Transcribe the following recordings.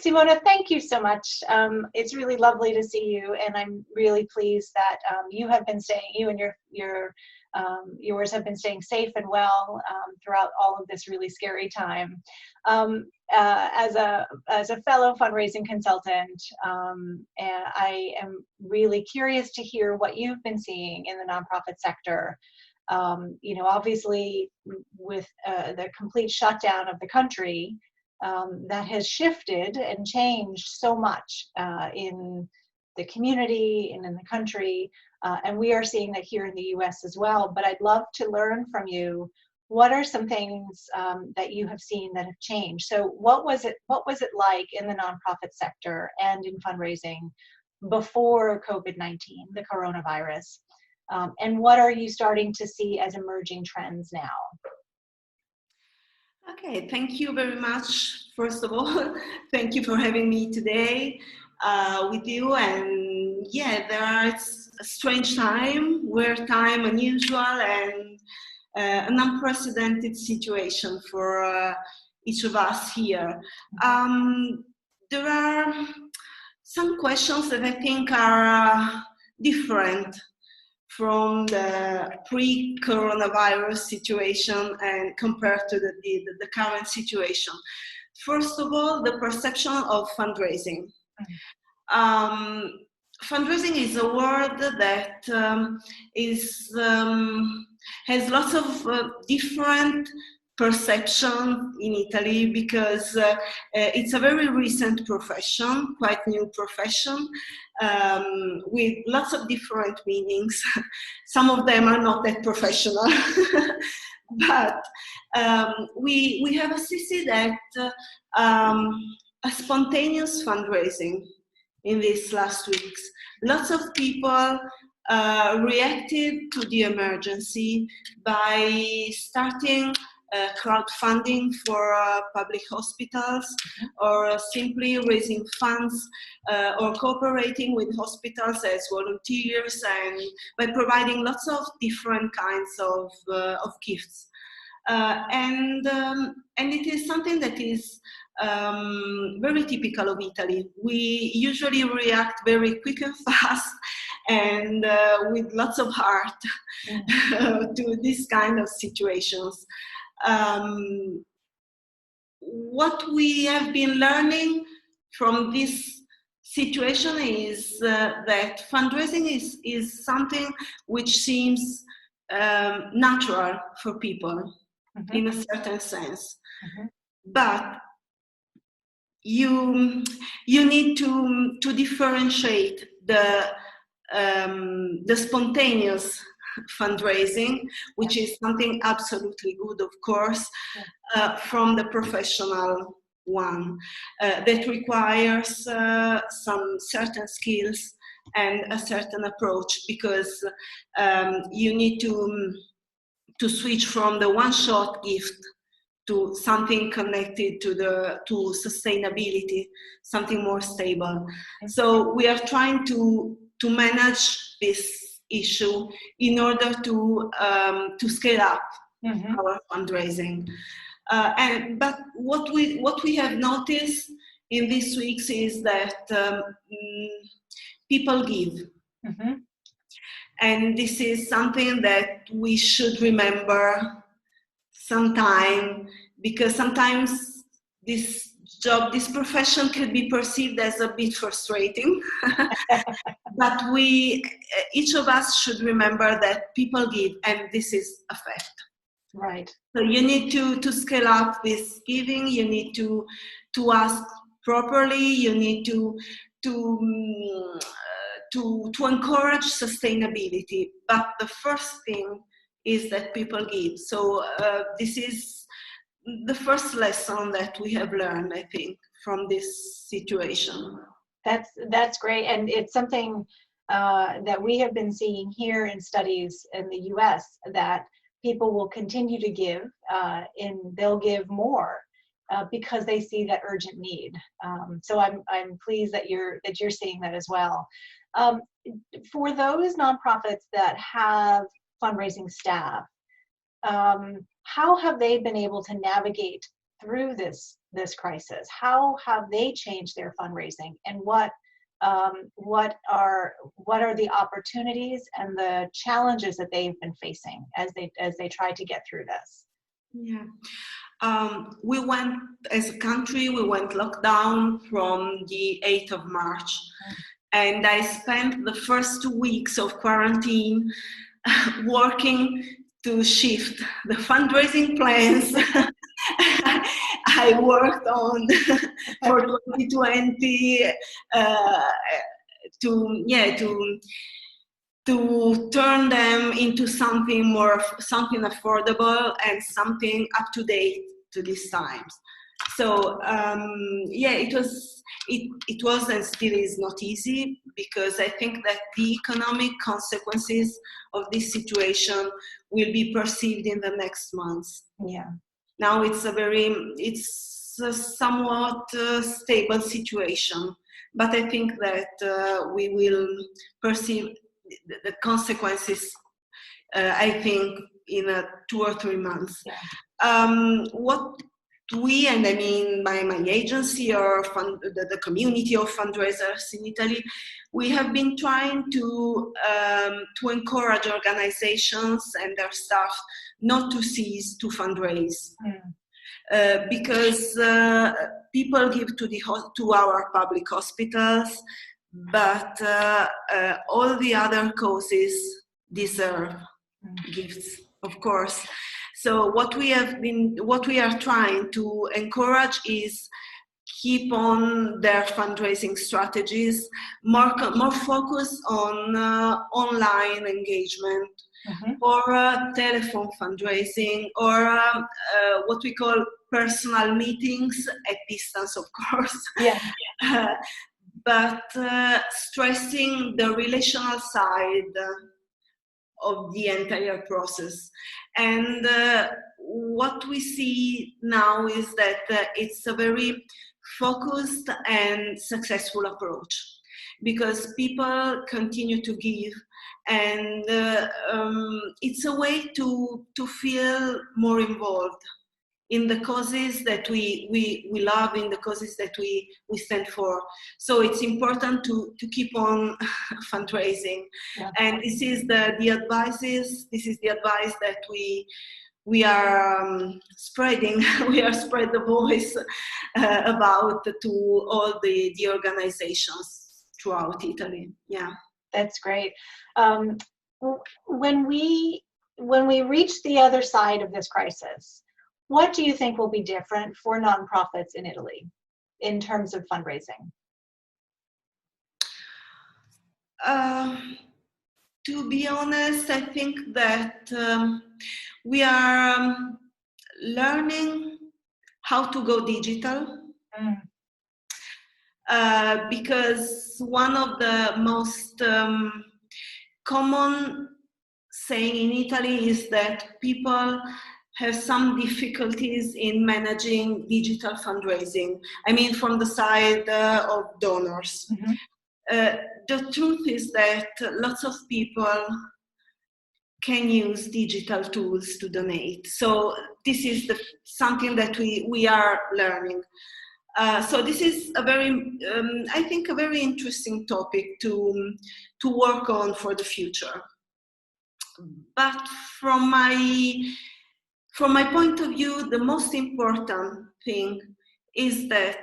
Simona, thank you so much. It's really lovely to see you, and I'm really pleased that you have been staying, you and yours have been staying safe and well throughout all of this really scary time. As a fellow fundraising consultant, and I am really curious to hear what you've been seeing in the nonprofit sector. Obviously, with the complete shutdown of the country, that has shifted and changed so much in the community and in the country, and we are seeing that here in the US as well. But I'd love to learn from you. What are some things that you have seen that have changed? So what was it like in the nonprofit sector and in fundraising before COVID-19, the coronavirus? And what are you starting to see as emerging trends now? Okay, thank you very much. First of all, thank you for having me today with you. And yeah, it's a strange time, weird time, unusual, and an unprecedented situation for each of us here. There are some questions that I think are different from the pre-coronavirus situation and compared to the current situation. First of all, the perception of fundraising. Fundraising is a word that has lots of different perception in Italy because it's a very recent profession, quite new profession, with lots of different meanings. Some of them are not that professional, but we have assisted at a spontaneous fundraising in these last weeks. Lots of people reacted to the emergency by starting crowdfunding for public hospitals, or simply raising funds or cooperating with hospitals as volunteers, and by providing lots of different kinds of gifts. And it is something that is very typical of Italy. We usually react very quick and fast and with lots of heart to this kind of situations. What we have been learning from this situation is that fundraising is something which seems natural for people in a certain sense. But you need to differentiate the spontaneous fundraising, which is something absolutely good, of course, from the professional one that requires some certain skills and a certain approach, because you need to switch from the one-shot gift to something connected to sustainability, something more stable. So we are trying to manage this issue in order to scale up our fundraising. But what we have noticed in these weeks is that people give. And this is something that we should remember sometime, because sometimes this profession could be perceived as a bit frustrating. But each of us should remember that people give, and this is a fact. Right. So you need to scale up this giving. You need to ask properly. You need to encourage sustainability. But the first thing is that people give. So this is the first lesson that we have learned, I think, from this situation. That's great, and it's something that we have been seeing here in studies in the US, that people will continue to give, and they'll give more because they see that urgent need. So I'm pleased that you're seeing that as well. For those nonprofits that have fundraising staff, how have they been able to navigate through this this crisis? How have they changed their fundraising, and what are the opportunities and the challenges that they've been facing as they try to get through this? Yeah. We went, as a country, we went lockdown from the 8th of March. And I spent the first 2 weeks of quarantine working to shift the fundraising plans I worked on for 2020 to turn them into something affordable and something up to date to these times. So it was and still is not easy, because I think that the economic consequences of this situation will be perceived in the next months. Yeah. Now it's a somewhat stable situation, but I think that we will perceive the consequences, I think, in 2 or 3 months. Yeah. What we, and I mean my agency or the community of fundraisers in Italy, we have been trying to encourage organizations and their staff not to cease to fundraise. Because people give to our public hospitals, but all the other causes deserve gifts, of course. So what we are trying to encourage is keep on their fundraising strategies, more focus on online engagement, or telephone fundraising, or what we call personal meetings at distance, of course. Yeah. But stressing the relational side of the entire process. And what we see now is that it's a very focused and successful approach, because people continue to give, and it's a way to feel more involved in the causes that we love, in the causes that we stand for. So it's important to keep on fundraising. Yeah. And this is the advice that we are spreading. We are spread the voice about to all the organizations throughout Italy. Yeah. That's great. When we reach the other side of this crisis, what do you think will be different for nonprofits in Italy in terms of fundraising? To be honest, I think that we are learning how to go digital. Because one of the most common saying in Italy is that people have some difficulties in managing digital fundraising. I mean, from the side of donors. The truth is that lots of people can use digital tools to donate. So this is something that we are learning. So this is a very, I think, a very interesting topic to work on for the future. But from my point of view, the most important thing is that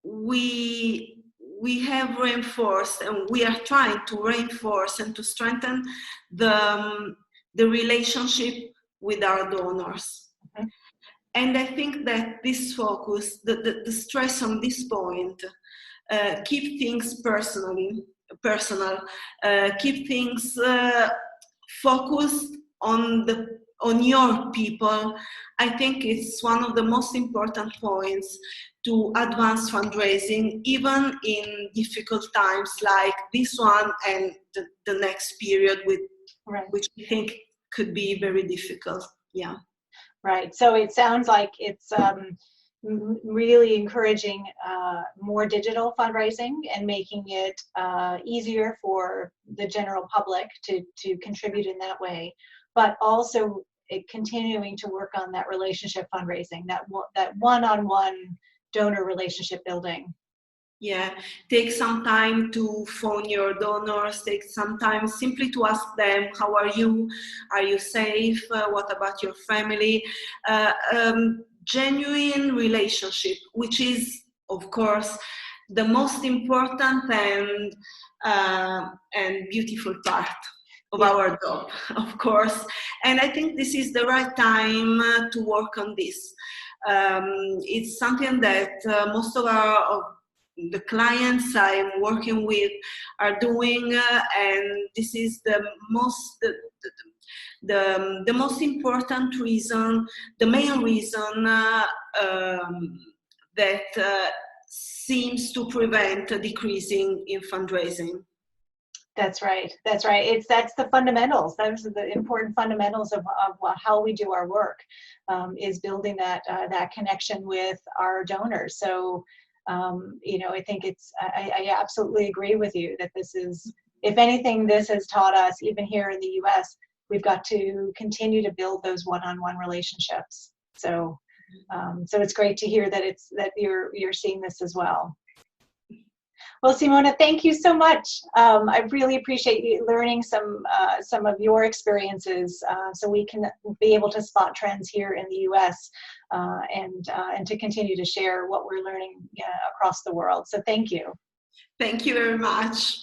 we have reinforced, and we are trying to reinforce and to strengthen the relationship with our donors. And I think that this focus, the stress on this point, keep things personal, keep things focused on your people. I think it's one of the most important points to advance fundraising, even in difficult times like this one and the next period, which I think could be very difficult. Yeah. Right. So it sounds like it's really encouraging more digital fundraising and making it easier for the general public to contribute in that way, but also continuing to work on that relationship fundraising, that one-on-one donor relationship building. Yeah, take some time to phone your donors, take some time simply to ask them, how are you? Are you safe? What about your family? Genuine relationship, which is, of course, the most important and beautiful part of our job, of course. And I think this is the right time to work on this. It's something that most of the clients I'm working with are doing, and this is the most important reason, the main reason that seems to prevent a decreasing in fundraising. That's right. That's right. That's the fundamentals. Those are the important fundamentals of how we do our work, is building that connection with our donors. So, I think I absolutely agree with you that this is, if anything, this has taught us, even here in the U.S., we've got to continue to build those one-on-one relationships. So, so it's great to hear that you're seeing this as well. Well, Simona, thank you so much. I really appreciate you learning some of your experiences, so we can be able to spot trends here in the U.S. And to continue to share what we're learning across the world. So thank you. Thank you very much.